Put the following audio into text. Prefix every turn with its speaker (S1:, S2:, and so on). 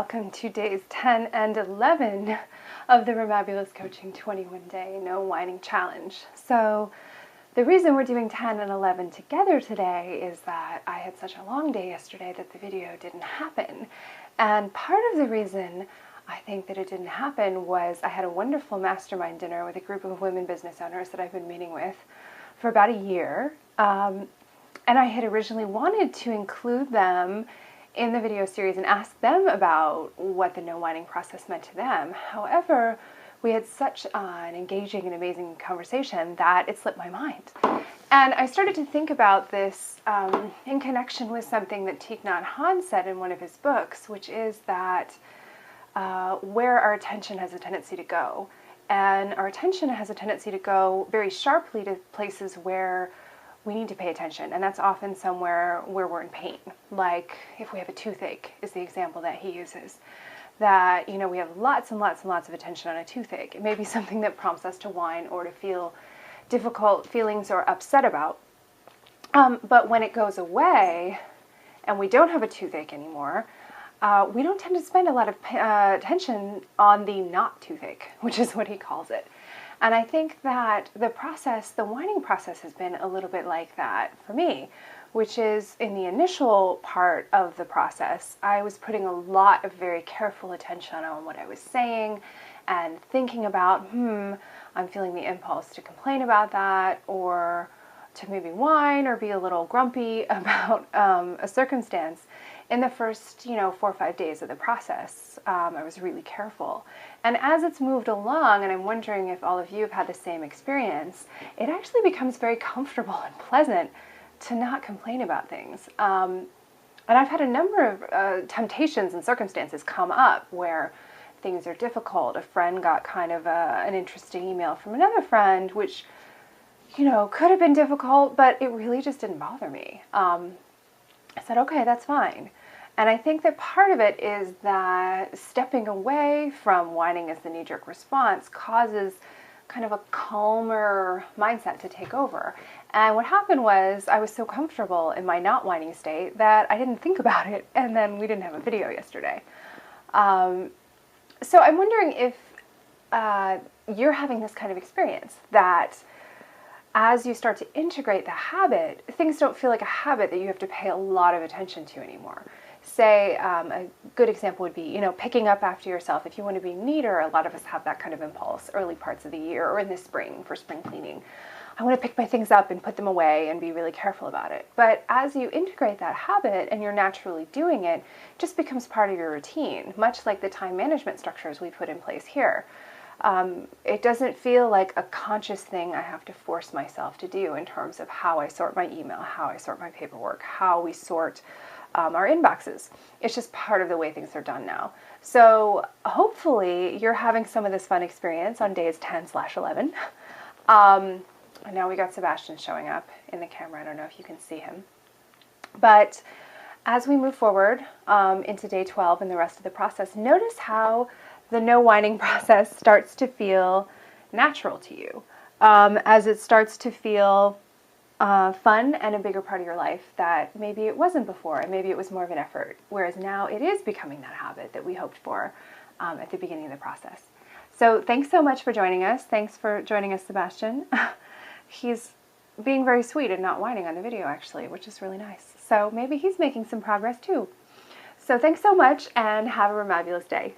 S1: welcome to days 10 and 11 of the Remabulous Coaching 21-Day No Whining Challenge. So the reason we're doing 10 and 11 together today is that I had such a long day yesterday that the video didn't happen. And part of the reason I think that it didn't happen was I had a wonderful mastermind dinner with a group of women business owners that I've been meeting with for about a year. And I had originally wanted to include them in the video series and ask them about what the no whining process meant to them. However, we had such an engaging and amazing conversation that it slipped my mind. And I started to think about this in connection with something that Thich Nhat Hanh said in one of his books, which is that where our attention has a tendency to go. And our attention has a tendency to go very sharply to places where we need to pay attention, and that's often somewhere where we're in pain. Like if we have a toothache is the example that he uses. That, you know, we have lots and lots and lots of attention on a toothache. It may be something that prompts us to whine or to feel difficult feelings or upset about. But when it goes away and we don't have a toothache anymore, we don't tend to spend a lot of attention on the not toothache, which is what he calls it. And I think that the whining process has been a little bit like that for me, which is in the initial part of the process, I was putting a lot of very careful attention on what I was saying and thinking about, I'm feeling the impulse to complain about that, or to maybe whine or be a little grumpy about a circumstance. In the first, 4 or 5 days of the process, I was really careful. And as it's moved along, and I'm wondering if all of you have had the same experience, it actually becomes very comfortable and pleasant to not complain about things. And I've had a number of temptations and circumstances come up where things are difficult. A friend got kind of an interesting email from another friend, which, could have been difficult, but it really just didn't bother me. I said, okay, that's fine. And I think that part of it is that stepping away from whining as the knee-jerk response causes kind of a calmer mindset to take over. And what happened was I was so comfortable in my not whining state that I didn't think about it, and then we didn't have a video yesterday. So I'm wondering if you're having this kind of experience, that as you start to integrate the habit, things don't feel like a habit that you have to pay a lot of attention to anymore. Say, a good example would be, picking up after yourself. If you want to be neater, a lot of us have that kind of impulse early parts of the year or in the spring for spring cleaning. I want to pick my things up and put them away and be really careful about it. But as you integrate that habit and you're naturally doing it, it just becomes part of your routine, much like the time management structures we put in place here. It doesn't feel like a conscious thing I have to force myself to do in terms of how I sort my email, how I sort my paperwork, how we sort our inboxes. It's just part of the way things are done now. So hopefully you're having some of this fun experience on days 10/11. And now we got Sebastian showing up in the camera. I don't know if you can see him. But as we move forward into day 12 and the rest of the process, notice how the no whining process starts to feel natural to you, as it starts to feel fun and a bigger part of your life that maybe it wasn't before, and maybe it was more of an effort, whereas now it is becoming that habit that we hoped for at the beginning of the process. So thanks so much for joining us. Thanks for joining us, Sebastian. He's being very sweet and not whining on the video, actually, which is really nice. So maybe he's making some progress too. So thanks so much, and have a remabulous day.